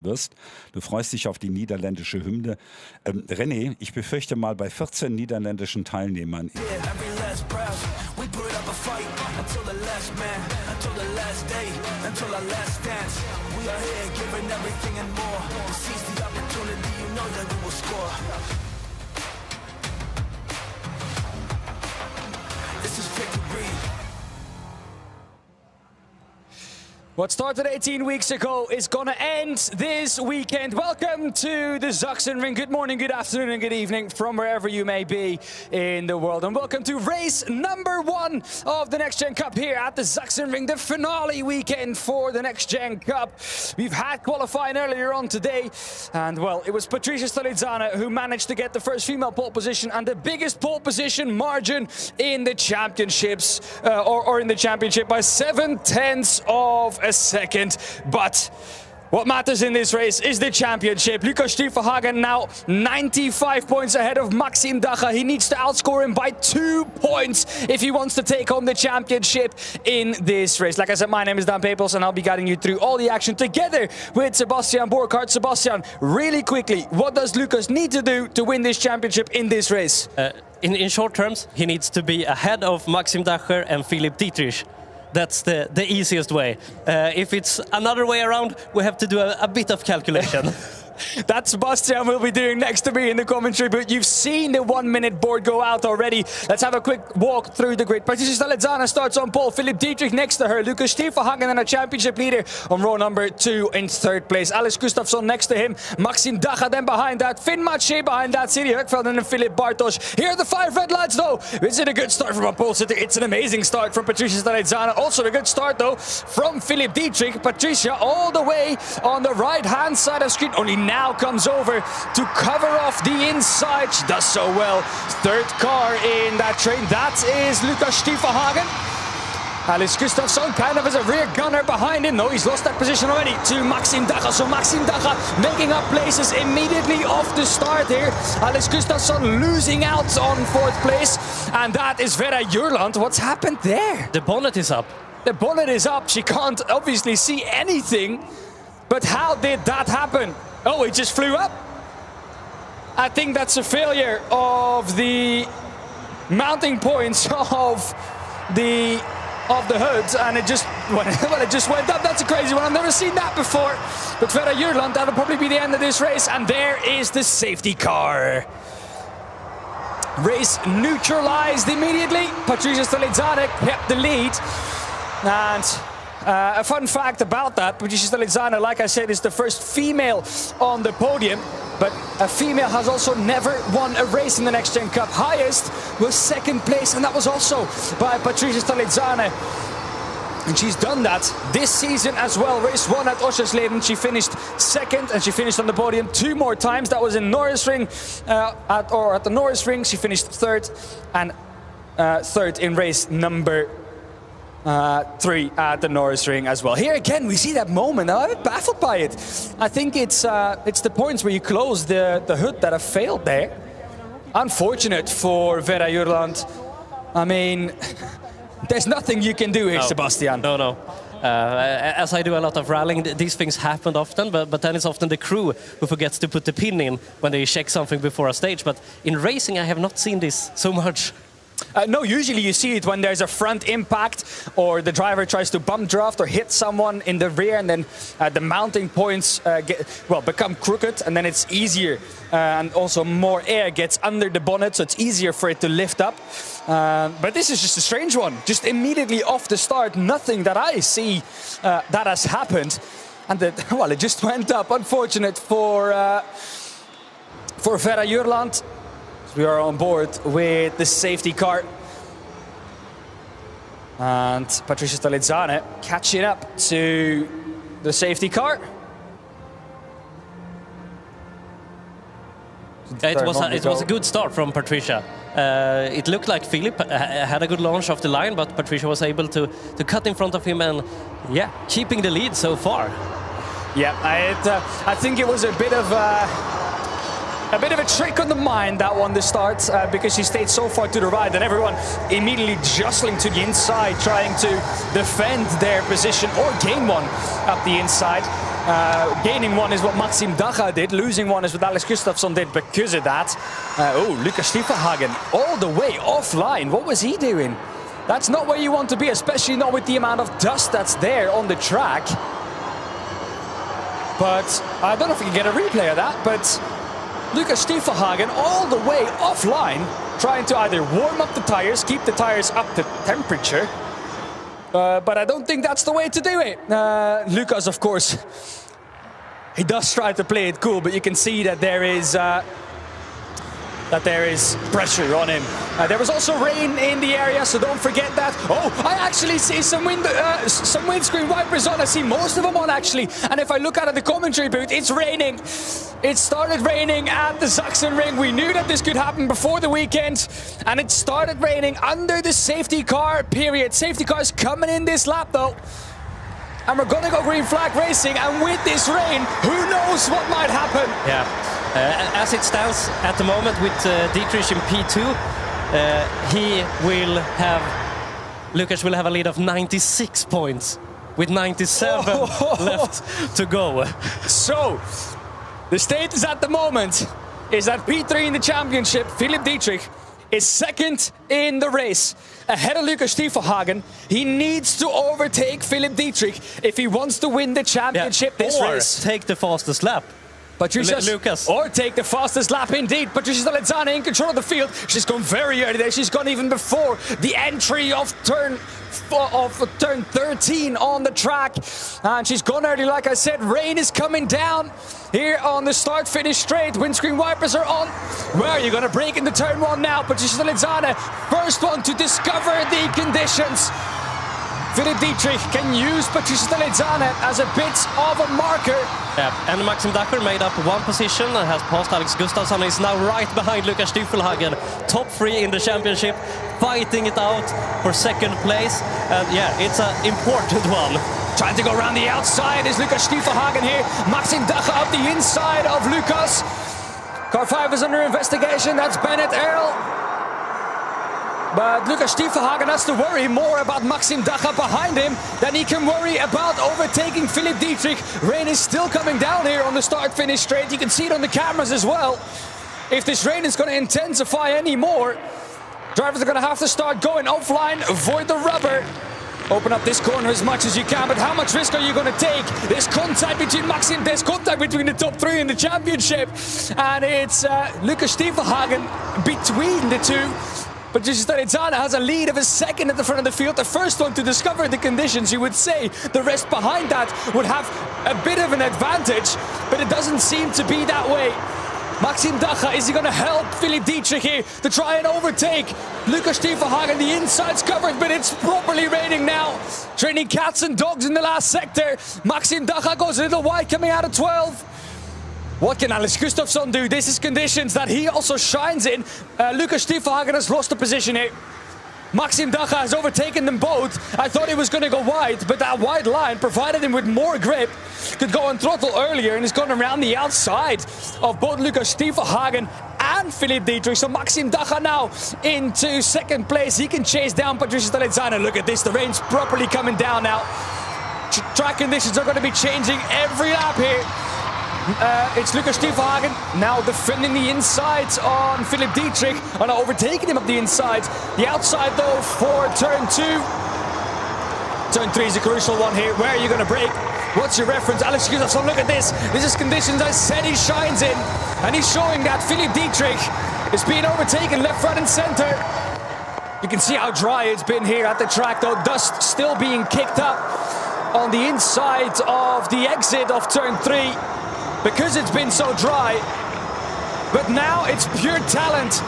wirst. Du freust dich auf die niederländische Hymne. René, ich befürchte mal bei 14 niederländischen Teilnehmern. What started 18 weeks ago is gonna end this weekend. Welcome to the Sachsenring. Good morning, good afternoon, and good evening from wherever you may be in the world. And welcome to race number 1 of the NXT Gen Cup here at the Sachsenring, the finale weekend for the NXT Gen Cup. We've had qualifying earlier on today, and well, it was Patricia Stolizzana who managed to get the first female pole position and the biggest pole position margin in the championships, or in the championship by 7/10 of a second. But what matters in this race is the championship. Lucas Stiefelhagen now 95 points ahead of Maxim Dacha. He needs to outscore him by 2 points if he wants to take home the championship in this race. Like I said, my name is Dan Pepels and I'll be guiding you through all the action together with Sebastian Borkhardt. Sebastian, really quickly, what does Lucas need to do to win this championship in this race? In short terms, he needs to be ahead of Maxim Dacher and Philipp Dietrich. That's the easiest way. If it's another way around, we have to do a bit of calculation. That Sebastian will be doing next to me in the commentary, but you've seen the 1 minute board go out already. Let's have a quick walk through the grid. Patricia Stolizzana starts on pole, Philipp Dietrich next to her, Lucas Stiefelhagen and a championship leader on row number 2 in 3rd place. Alice Gustafsson next to him, Maxim Dacha then behind that, Finn Maché behind that, Siri Högfeldt and Philipp Bartosz. Here are the 5 red lights though. Is it a good start from a pole sitter? It's an amazing start from Patricia Stolizzana. Also a good start though from Philipp Dietrich. Patricia all the way on the right hand side of screen. Only now comes over to cover off the inside. She does so well. 3rd car in that train. That is Lucas Stiefelhagen. Alice Gustafsson kind of as a rear gunner behind him. No, he's lost that position already to Maxim Dacha. So Maxim Dacha making up places immediately off the start here. Alice Gustafsson losing out on 4th place. And that is Vera Jurland. What's happened there? The bonnet is up. The bonnet is up. She can't obviously see anything. But how did that happen? Oh, it just flew up. I think that's a failure of the mounting points of the hood, and it just it just went up. That's a crazy one. I've never seen that before. But Vera Jurland, that'll probably be the end of this race, and there is the safety car. Race neutralized immediately. Patricia Stolizzana kept the lead, and a fun fact about that, Patricia Stolizzana, like I said, is the first female on the podium, but a female has also never won a race in the NXT Gen Cup. Highest was 2nd place, and that was also by Patricia Stolizzana. And she's done that this season as well. Race 1 at Oschersleben, she finished 2nd, and she finished on the podium 2 more times. That was in Norrisring, at the Norrisring. She finished 3rd, and 3rd in race number 3 at the Norrisring as well. Here again, we see that moment. I'm a bit baffled by it. I think it's the points where you close the hood that have failed there. Unfortunate for Vera Jurland. I mean, there's nothing you can do here, no. Sebastian. No. As I do a lot of rallying, these things happen often, but then it's often the crew who forgets to put the pin in when they check something before a stage. But in racing, I have not seen this so much. No, usually you see it when there's a front impact or the driver tries to bump draft or hit someone in the rear, and then the mounting points become crooked, and then it's easier and also more air gets under the bonnet, so it's easier for it to lift up. But this is just a strange one. Just immediately off the start, nothing that I see that has happened. And it just went up. Unfortunate for Vera Jurland. We are on board with the safety car. And Patricia Stolizzana catching up to the safety car. It was a good start from Patricia. It looked like Philip had a good launch off the line, but Patricia was able to cut in front of him and, yeah, keeping the lead so far. Yeah, I think it was a bit of A bit of a trick on the mind, that one, to start, because she stayed so far to the right and everyone immediately jostling to the inside, trying to defend their position or gain one up the inside. Gaining one is what Maxim Dacha did, losing one is what Alex Gustafsson did because of that. Lucas Stiefelhagen all the way offline. What was he doing? That's not where you want to be, especially not with the amount of dust that's there on the track. But I don't know if we can get a replay of that, but Lucas Stiefelhagen all the way offline, trying to either warm up the tires, keep the tires up to temperature. But I don't think that's the way to do it. Lucas, of course, he does try to play it cool, but you can see that there is pressure on him. There was also rain in the area, so don't forget that. Oh, I actually see some windscreen wipers on. I see most of them on, actually. And if I look out at the commentary booth, it's raining. It started raining at the Sachsenring. We knew that this could happen before the weekend, and it started raining under the safety car period. Safety cars coming in this lap, though. And we're gonna go green flag racing, and with this rain, who knows what might happen? Yeah. As it stands at the moment with Dietrich in P2, Lucas will have a lead of 96 points with 97 left to go. So, the status at the moment is that P3 in the championship, Philip Dietrich, is second in the race, ahead of Lucas Stiefelhagen. He needs to overtake Philip Dietrich if he wants to win the championship this race. Take the fastest lap. Lucas. Or take the fastest lap indeed. Patricia Stalizzani in control of the field. She's gone very early there. She's gone even before the entry of turn 13 on the track. And she's gone early, like I said. Rain is coming down here on the start-finish straight. Windscreen wipers are on. Where are you going to break into turn 1 now? Patricia Stalizzani, first one to discover the conditions. Philip Dietrich can use Patricia Stalizzani as a bit of a marker. Yeah, and Maxim Dacher made up one position and has passed Alex Gustafsson. Is now right behind Lucas Stiefelhagen, top 3 in the championship, fighting it out for second place. And yeah, it's an important one. Trying to go around the outside is Lucas Stiefelhagen here. Maxim Dacher up the inside of Lucas. Car 5 is under investigation. That's Bennett Earl. But Lucas Stiefelhagen has to worry more about Maxim Dacha behind him than he can worry about overtaking Philip Dietrich. Rain is still coming down here on the start-finish straight. You can see it on the cameras as well. If this rain is going to intensify any more, drivers are going to have to start going offline, avoid the rubber. Open up this corner as much as you can, but how much risk are you going to take? There's contact between the top 3 in the championship. And it's Lucas Stiefelhagen between the two. But Stalizzani has a lead of a second at the front of the field. The first one to discover the conditions, you would say. The rest behind that would have a bit of an advantage, but it doesn't seem to be that way. Maxim Dacha, is he going to help Philip Dietrich here to try and overtake Lucas Stiefelhagen? The inside's covered, but it's properly raining now. Training cats and dogs in the last sector. Maxim Dacha goes a little wide coming out of 12. What can Alex Gustafsson do? This is conditions that he also shines in. Lucas Stiefelhagen has lost the position here. Maxim Dacha has overtaken them both. I thought he was going to go wide, but that wide line provided him with more grip. Could go on throttle earlier, and he's gone around the outside of both Lucas Stiefelhagen and Philip Dietrich. So Maxim Dacha now into second place. He can chase down Patricia Stalizzani. Look at this, the rain's properly coming down now. Track conditions are going to be changing every lap here. It's Lucas Stiefelhagen now defending the inside on Philip Dietrich, and overtaking him up the inside. The outside though for turn 2. Turn 3 is a crucial one here. Where are you going to brake? What's your reference? Alex Gustafsson, look at this. This is conditions I said he shines in, and he's showing that Philip Dietrich is being overtaken left, right and center. You can see how dry it's been here at the track though. Dust still being kicked up on the inside of the exit of turn 3. Because it's been so dry. But now it's pure talent,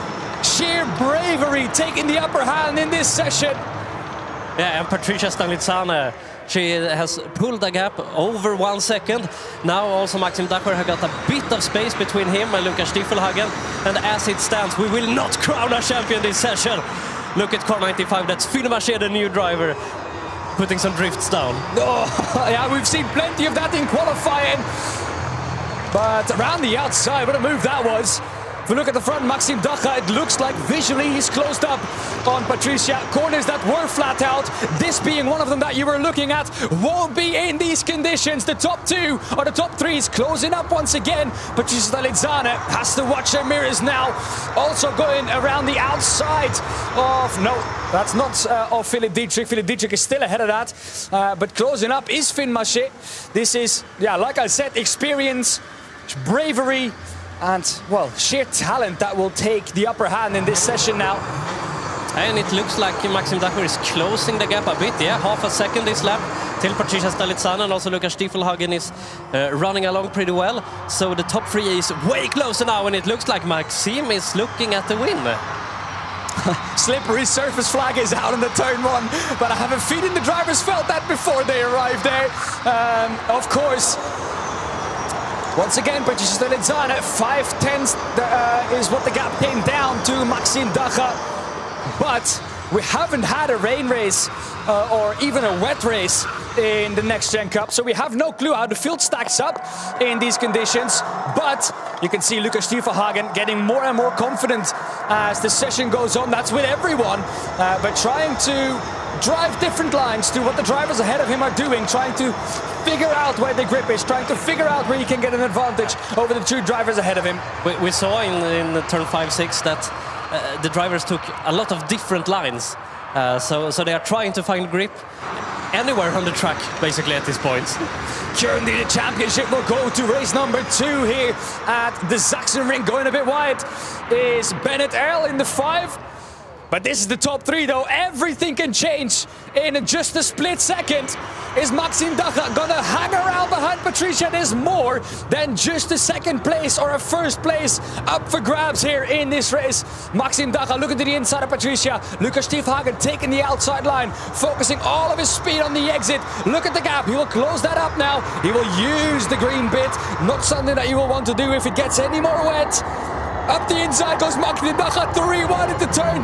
sheer bravery taking the upper hand in this session. Yeah, and Patricia Stalizzani, she has pulled a gap over 1 second. Now also Maxim Dacher has got a bit of space between him and Lucas Stiefelhagen. And as it stands, we will not crown a champion this session. Look at car 95, that's Finvarshed, the new driver, putting some drifts down. Oh, yeah, we've seen plenty of that in qualifying. But around the outside, what a move that was. If we look at the front, Maxim Dacha, it looks like visually he's closed up on Patricia. Corners that were flat out, this being one of them that you were looking at, won't be in these conditions. The top two or the top three is closing up once again. Patricia Stalizzana has to watch her mirrors now. Also going around the outside of, no, that's not of Philip Dietrich. Philip Dietrich is still ahead of that. But closing up is Finn Maché. This is, yeah, like I said, experience, bravery, and, well, sheer talent that will take the upper hand in this session now. And it looks like Maxim Dacher is closing the gap a bit. Yeah, half a second is left till Patricia Stalizzana, and also Lukas Stiefelhagen is running along pretty well. So the top three is way closer now, and it looks like Maxim is looking at the win. Slippery surface flag is out on the turn one, but I have a feeling the drivers felt that before they arrived there. Of course, once again, Patricia Stalizzana, 5/10 is what the gap came down to Maxim Dacha. But we haven't had a rain race or even a wet race in the Next Gen Cup, so we have no clue how the field stacks up in these conditions. But you can see Lukas Stiefelhagen getting more and more confident as the session goes on. That's with everyone, but trying to drive different lines to what the drivers ahead of him are doing, trying to figure out where the grip is, trying to figure out where he can get an advantage over the two drivers ahead of him. We saw in turn 5-6 that the drivers took a lot of different lines, so they are trying to find grip anywhere on the track, basically, at this point. Currently, the championship will go to race number 2 here at the Sachsenring. Going a bit wide is Bennett Earl in the 5. But this is the top 3, though. Everything can change in just a split second. Is Maxim Dacha gonna hang around behind Patricia? There's more than just a second place or a first place up for grabs here in this race. Maxim Dacha looking to the inside of Patricia. Lukas Stiefelhagen taking the outside line, focusing all of his speed on the exit. Look at the gap. He will close that up now. He will use the green bit. Not something that you will want to do if it gets any more wet. Up the inside goes Maxim Dacha, 3-1 into turn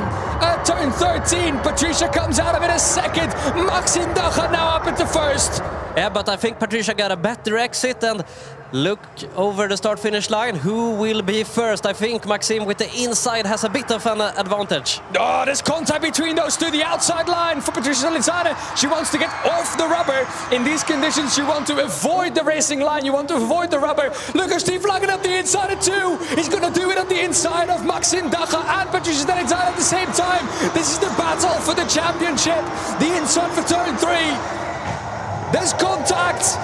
13. Patricia comes out of it a second. Maxim Dacha now up into first. Yeah, but I think Patricia got a better exit, and look over the start-finish line. Who will be first? I think Maxim with the inside has a bit of an advantage. Oh, there's contact between those two. The outside line for Patricia Stalizzana. She wants to get off the rubber. In these conditions, you want to avoid the racing line. You want to avoid the rubber. Lukas Stiefelhagen up the inside of 2. He's going to do it on the inside of Maxim Dacha and Patricia Stalizzana at the same time. This is the battle for the championship. The inside for turn 3. There's contact.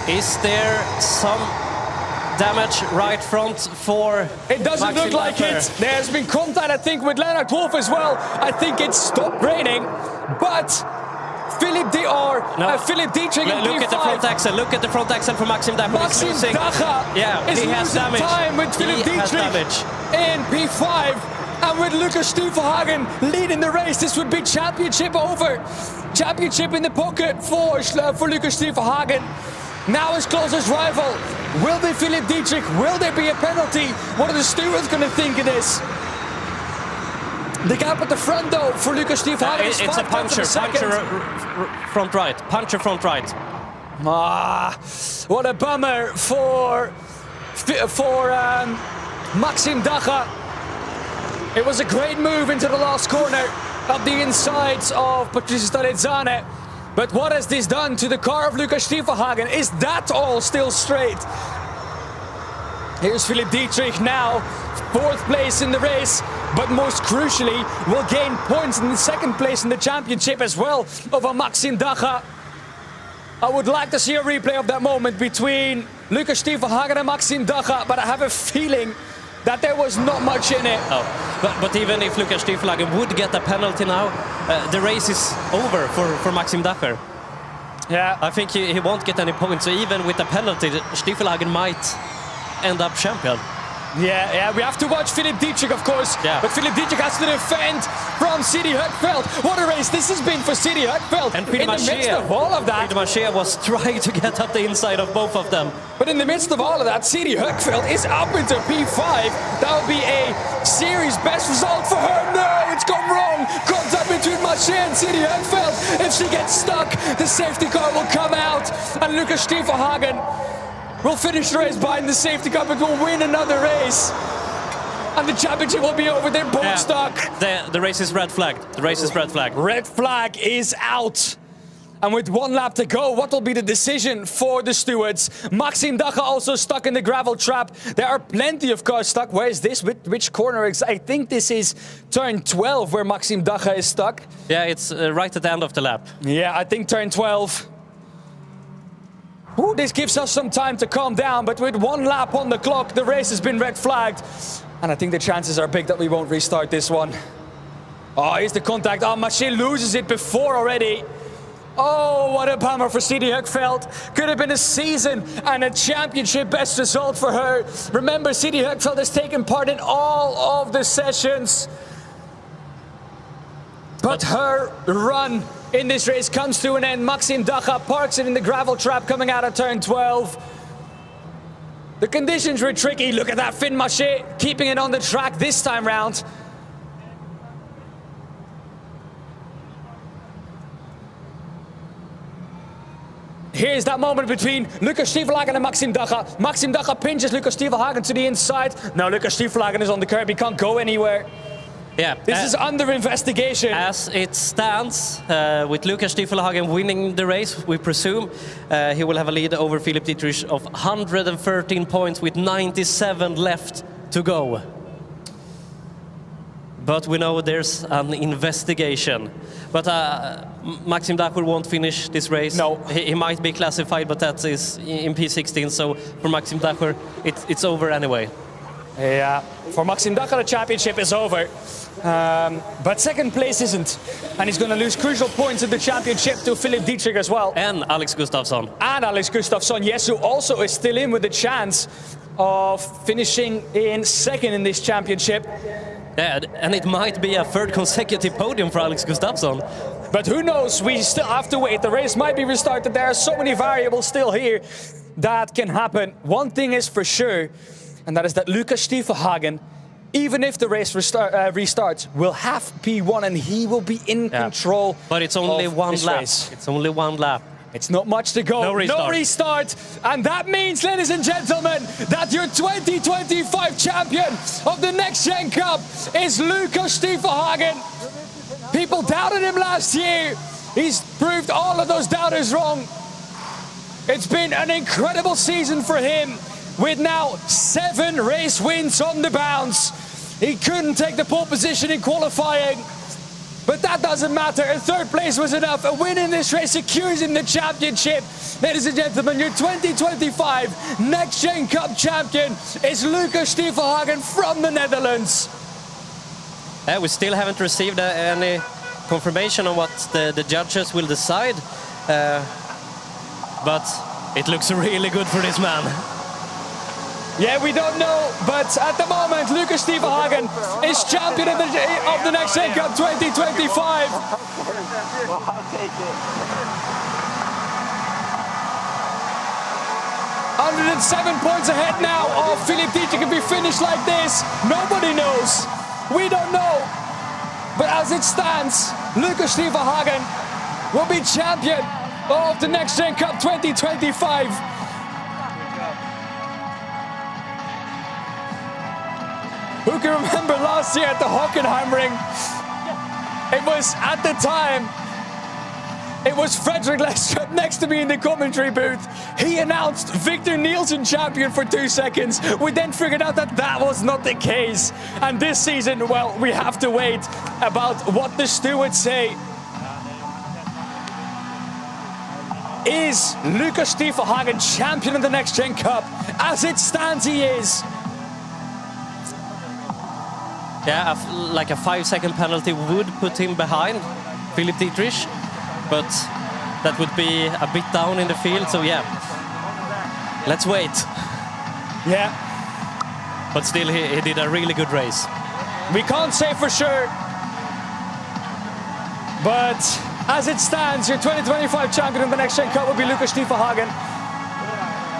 Is there some damage right front for It doesn't Maxim look like Dacher? it. There's been contact, I think, with Leonard Wolf as well. I think it stopped raining, but Philip Dietrich in Look P5. at the front axle. Look at the front axle for Maxim Dacher. Maxim Dacha Yeah, is he has losing damage. time with Philip He has Dietrich damage. in P5. And with Lukas Stiefelhagen leading the race, this would be championship over. Championship in the pocket for Lukas Stiefelhagen. Now his closest rival. Will be Philip Dietrich? Will there be a penalty? What are the stewards going to think of this? The gap at the front, though, for Lukas Stiefelhagen is It's a 5 puncher front right. Puncher front right. Ah, what a bummer for Maxim Dacha. It was a great move into the last corner up the insides of Patricia Stalizzana. But what has this done to the car of Lukas Stiefelhagen? Is that all still straight? Here's Philip Dietrich now, 4th place in the race, but most crucially will gain points in the 2nd place in the championship as well over Maxim Dacha. I would like to see a replay of that moment between Lukas Stiefelhagen and Maxim Dacha, but I have a feeling that there was not much in it. Oh, but even if Lukas Stiefelhagen would get a penalty now, the race is over for Maxim Dacher. Yeah, I think he won't get any points, so even with a penalty, Stiefelhagen might end up champion. Yeah, we have to watch Philip Dietrich, of course. Yeah. But Philip Dietrich has to defend from Sidi Högfeldt. What a race this has been for Sidi Högfeldt. And in the midst of all of that. Maché was trying to get up the inside of both of them. But in the midst of all of that, Sidi Högfeldt is up into P5. That would be a series best result for her. No, it's gone wrong. Contact between Maché and Sidi Högfeldt. If she gets stuck, the safety car will come out. And Lukas Stiefelhagen will finish the race behind the safety car, but will win another race. And the championship will be over. They're both stuck. The race is red flagged. The race is red flagged. Red flag is out. And with 1 lap to go, what will be the decision for the stewards? Maxime Dacha also stuck in the gravel trap. There are plenty of cars stuck. Where is this? Which corner? I think this is turn 12 where Maxime Dacha is stuck. Yeah, it's right at the end of the lap. Yeah, I think turn 12. Ooh, this gives us some time to calm down, but with 1 lap on the clock, the race has been red flagged. And I think the chances are big that we won't restart this one. Oh, here's the contact. Oh, Maché loses it before already. Oh, what a bummer for Sidi Högfeldt. Could have been a season and a championship best result for her. Remember, Sidi Högfeldt has taken part in all of the sessions. But her run in this race comes to an end. Maxime Dacha parks it in the gravel trap coming out of turn 12. The conditions were tricky. Look at that, Finn Maché keeping it on the track this time round. Here's that moment between Lucas Stiefelhagen and Maxime Dacha. Maxime Dacha pinches Lucas Stiefelhagen to the inside. Now Lucas Stiefelhagen is on the curb. He can't go anywhere. Yeah, this is under investigation. As it stands, with Lucas Stiefelhagen winning the race, we presume he will have a lead over Philipp Dietrich of 113 points with 97 left to go. But we know there's an investigation. But Maxime Dacha won't finish this race. No. He might be classified, but that is in P16. So for Maxime Dacha, it's over anyway. Yeah, for Maxime Dacha, the championship is over. But second place isn't. And he's going to lose crucial points in the championship to Philipp Dietrich as well. And Alex Gustafsson. And Alex Gustafsson, yes, who also is still in with the chance of finishing in second in this championship. Yeah, and it might be a third consecutive podium for Alex Gustafsson. But who knows, we still have to wait. The race might be restarted. There are so many variables still here that can happen. One thing is for sure, and that is that Lucas Stiefelhagen, even if the race restarts, will have P1 and he will be in control. But it's only one lap. Race. It's only 1 lap. It's not much to go. No restart. And that means, ladies and gentlemen, that your 2025 champion of the Next Gen Cup is Lucas Stiefelhagen. People doubted him last year. He's proved all of those doubters wrong. It's been an incredible season for him, with now 7 race wins on the bounce. He couldn't take the pole position in qualifying, but that doesn't matter. A 3rd place was enough. A win in this race secures him the championship. Ladies and gentlemen, your 2025 Next Gen Cup champion is Lucas Stiefelhagen from the Netherlands. We still haven't received any confirmation on what the judges will decide, but it looks really good for this man. Yeah, we don't know, but at the moment, Lucas Stiefelhagen is champion of the Next Gen Cup 2025. Well, I'll take it. 107 points ahead now of Philipp Dietrich. If we finish like this, nobody knows. We don't know. But as it stands, Lucas Stiefelhagen will be champion of the Next Gen Cup 2025. Who can remember last year at the Hockenheimring? It was, at the time, it was Frederick Lestrup next to me in the commentary booth. He announced Victor Nielsen champion for 2 seconds. We then figured out that that was not the case. And this season, well, we have to wait about what the stewards say. Is Lucas Stiefelhagen champion of the Next Gen Cup? As it stands, he is. Yeah, like a 5-second penalty would put him behind Philipp Dietrich, but that would be a bit down in the field, so yeah, let's wait. Yeah. But still, he did a really good race. We can't say for sure, but as it stands, your 2025 champion of the Next Gen Cup will be Lucas Stiefelhagen.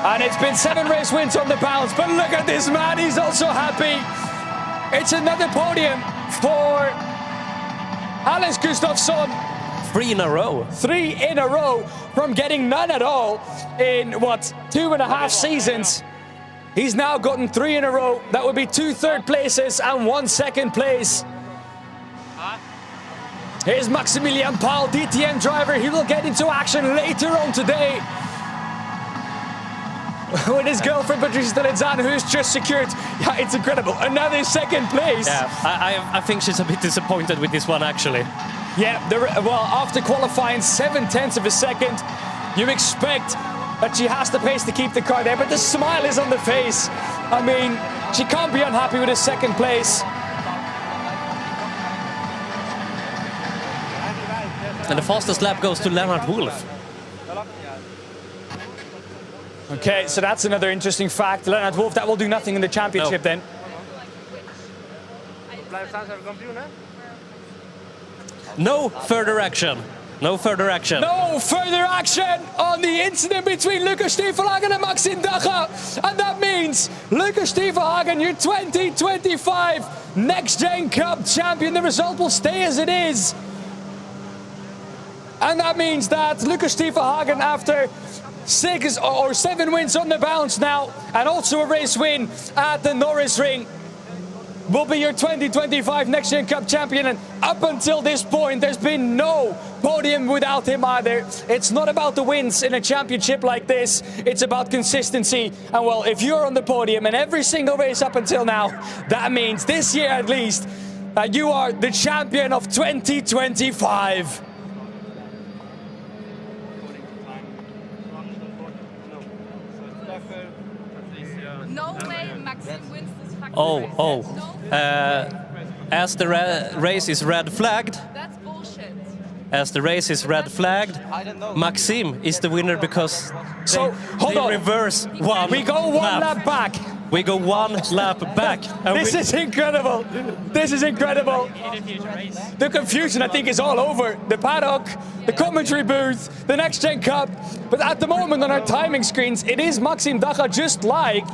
And it's been 7 race wins on the bounce, but look at this man, he's also happy. It's another podium for Alex Gustafsson 3 in a row. 3 in a row from getting none at all in, what, 2.5 seasons. He's now gotten 3 in a row. That would be 2 third places and 1 second place. Here's Maximilian Paul, DTM driver. He will get into action later on today with his girlfriend Patricia Stalizzano, who's just secured, yeah, it's incredible, another second place. Yeah, I think she's a bit disappointed with this one, actually. Yeah, well, after qualifying 7/10 of a second, you expect that she has the pace to keep the car there, but the smile is on the face. I mean, she can't be unhappy with his second place. And the fastest lap goes to Lennart Wolf. Okay, so that's another interesting fact. Lennart Wolf, that will do nothing in the championship then. No further action. No further action. No further action on the incident between Lucas Stiefelhagen and Maxim Dacha. And that means Lucas Stiefelhagen, your 2025 Next Gen Cup champion. The result will stay as it is. And that means that Lucas Stiefelhagen, after 6 or 7 wins on the bounce now, and also a race win at the Norris Ring, will be your 2025 Next Gen Cup champion. And up until this point, there's been no podium without him either. It's not about the wins in a championship like this. It's about consistency. And well, if you're on the podium in every single race up until now, that means this year at least, you are the champion of 2025. No way Maxim wins this fucking Oh. As the race is red flagged, That's bullshit. as the race is red flagged, Maxim is the winner because So, hold on. reverse one. We go one lap back. We go 1 lap back. And This is incredible. This is incredible. The confusion, I think, is all over. The paddock, the commentary booth, the Next Gen Cup. But at the moment on our timing screens, it is Maxim Dacha, just like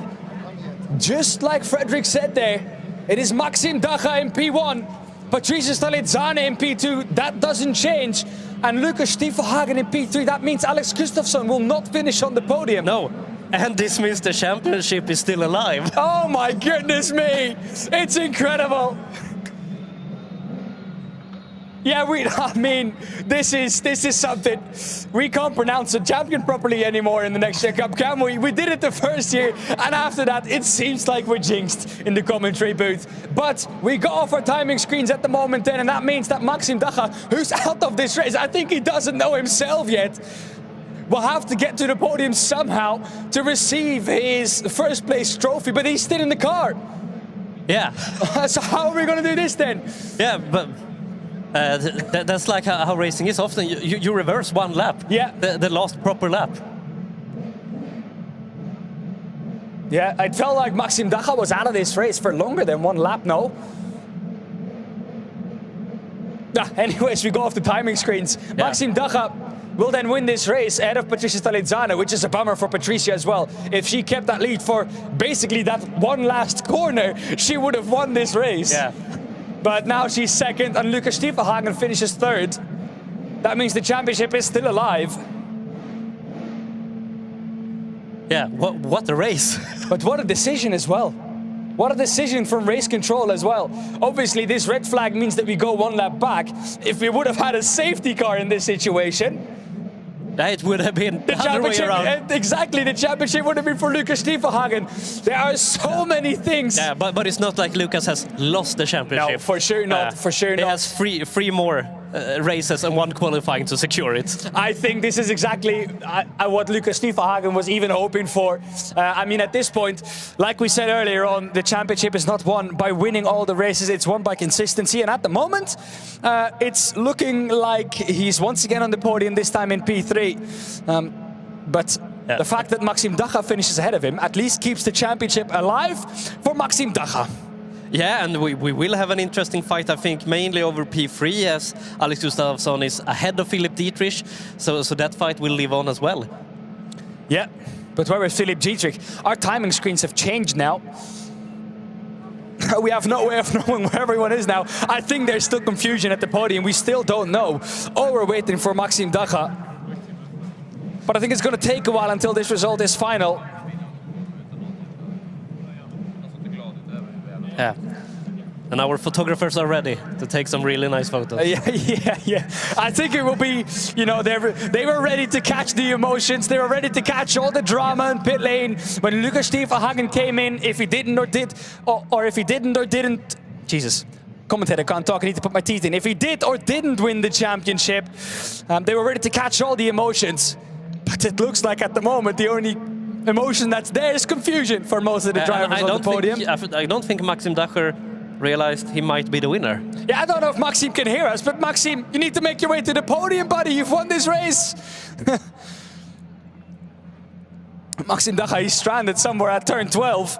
Frederick said there. It is Maxim Dacha in P1, Patricia Stalizzano in P2. That doesn't change. And Lucas Stiefelhagen in P3. That means Alex Gustafsson will not finish on the podium. no. And this means the championship is still alive. Oh my goodness me! It's incredible. Yeah, I mean, this is something. We can't pronounce a champion properly anymore in the Next Gen Cup, can we? We did it the first year, and after that, it seems like we're jinxed in the commentary booth. But we got off our timing screens at the moment then, and that means that Maxim Dacha, who's out of this race, I think he doesn't know himself yet, will have to get to the podium somehow to receive his first place trophy, but he's still in the car. Yeah. So how are we going to do this then? Yeah, but that's like how racing is. Often you reverse 1 lap. Yeah. The last proper lap. Yeah, it felt like Maxim Dacha was out of this race for longer than 1 lap, no? Anyways, we go off the timing screens. Yeah. Maxim Dacha will then win this race ahead of Patricia Stalizzano, which is a bummer for Patricia as well. If she kept that lead for basically that one last corner, she would have won this race. Yeah. But now she's second, and Lucas Stiefelhagen finishes third. That means the championship is still alive. Yeah, what a race. But what a decision as well. What a decision from race control as well. Obviously, this red flag means that we go 1 lap back. If we would have had a safety car in this situation, It would have been the the other way around. Exactly, the championship would have been for Lucas Stiefelhagen. There are so many things. Yeah, but it's not like Lucas has lost the championship. No, for sure not. For sure He not. has three more races and 1 qualifying to secure it. I think this is exactly what Lucas Stiefelhagen was even hoping for. I mean, at this point, like we said earlier on, the championship is not won by winning all the races, it's won by consistency. And at the moment, it's looking like he's once again on the podium, this time in P3. But the fact that Maxim Dacha finishes ahead of him at least keeps the championship alive for Maxim Dacha. Yeah, and we will have an interesting fight, I think, mainly over P3, as Alex Gustafsson is ahead of Philip Dietrich, so that fight will live on as well. Yeah, but where is Philip Dietrich? Our timing screens have changed now. We have no way of knowing where everyone is now. I think there's still confusion at the podium. We still don't know. Oh, we're waiting for Maxime Dacha. But I think it's going to take a while until this result is final. Yeah. And our photographers are ready to take some really nice photos. Yeah. I think it will be, you know, they were ready to catch the emotions. They were ready to catch all the drama in pit lane. When Lucas Stiefelhagen came in, if he didn't or did, or if he didn't or didn't, Jesus. Commentator can't talk, I need to put my teeth in. If he did or didn't win the championship, they were ready to catch all the emotions. But it looks like at the moment the only emotion that's there is confusion for most of the drivers on the podium. I don't think Maxime Dacher realized he might be the winner. Yeah, I don't know if Maxime can hear us, but Maxime, you need to make your way to the podium, buddy. You've won this race. Maxime Dacha, he's stranded somewhere at turn 12.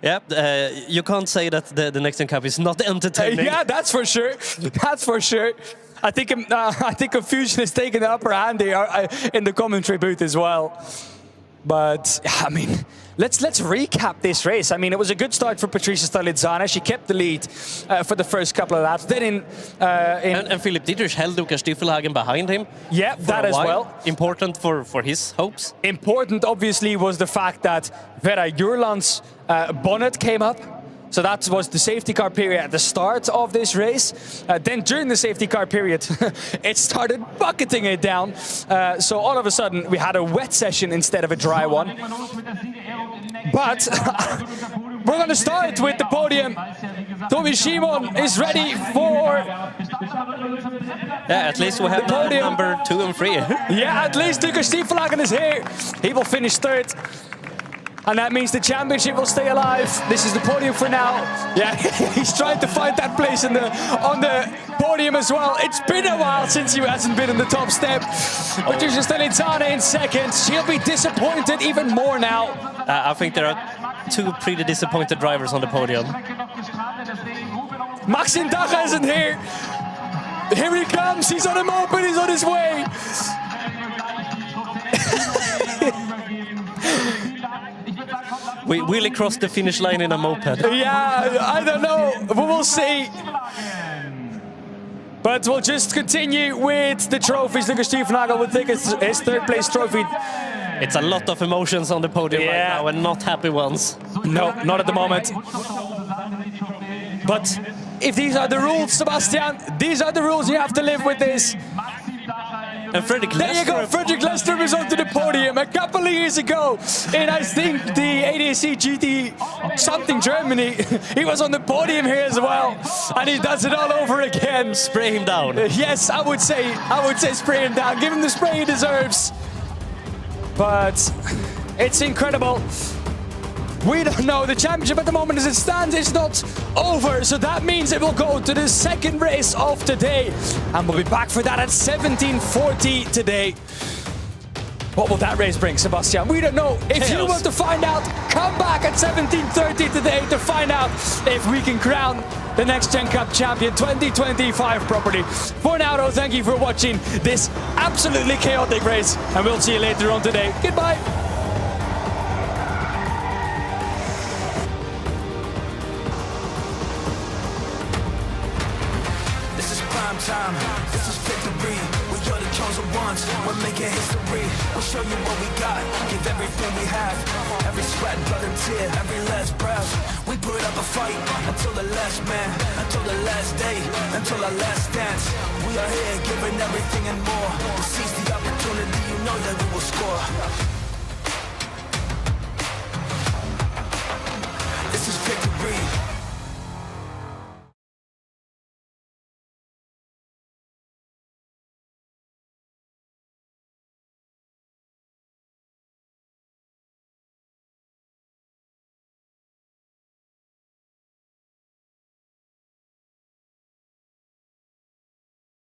Yeah, you can't say that the NXT Gen Cup is not entertaining. Yeah, that's for sure. That's for sure. I think confusion has taken the upper hand here in the commentary booth as well. But I mean, let's recap this race. I mean, it was a good start for Patricia Stalizzana. She kept the lead for the first couple of laps. Then and Philip Dietrich held Lucas Stiefelhagen behind him. Yeah, that as well. Important for his hopes. Important, obviously, was the fact that Vera Jurland's bonnet came up. So that was the safety car period at the start of this race. Then during the safety car period, it started bucketing it down. So all of a sudden, we had a wet session instead of a dry one. But we're going to start with the podium. Toby Shimon is ready for... Yeah, at least we have the number 2 and 3. Yeah, at least Lucas Stiefelhagen is here. He will finish third. And that means the championship will stay alive. This is the podium for now. Yeah, he's trying to find that place on the podium as well. It's been a while since he hasn't been in the top step. Patricia Stalizzana in second. She'll be disappointed even more now. I think there are 2 pretty disappointed drivers on the podium. Maxime Dacha isn't here. Here he comes. He's on a moped. He's on his way. We really crossed the finish line in a moped. Yeah, I don't know. We will see. But we'll just continue with the trophies. Lucas Stiefelhagen will take his third place trophy. It's a lot of emotions on the podium right now, and not happy ones. No, not at the moment. But if these are the rules, Sebastian, these are the rules. You have to live with this. And Fredrik Lesterp. There you go, Fredrik Lesterp is onto the podium a couple of years ago in, I think, the ADAC GT something Germany. He was on the podium here as well, and he does it all over again. Spray him down. Yes, I would say spray him down. Give him the spray he deserves. But it's incredible. We don't know. The championship at the moment as it stands is not over. So that means it will go to the second race of today. And we'll be back for that at 17:40 today. What will that race bring, Sebastian? We don't know. If you want to find out, come back at 17:30 today to find out if we can crown the NXT Gen Cup champion 2025 properly. For now, though, thank you for watching this absolutely chaotic race. And we'll see you later on today. Goodbye. Time. This is victory. We are the chosen ones. We're making history. We'll show you what we got. Give everything we have. Every sweat, blood, and tear. Every last breath. We put up a fight until the last man, until the last day, until our last dance. We are here, giving everything and more. To seize the opportunity, you know that we will score.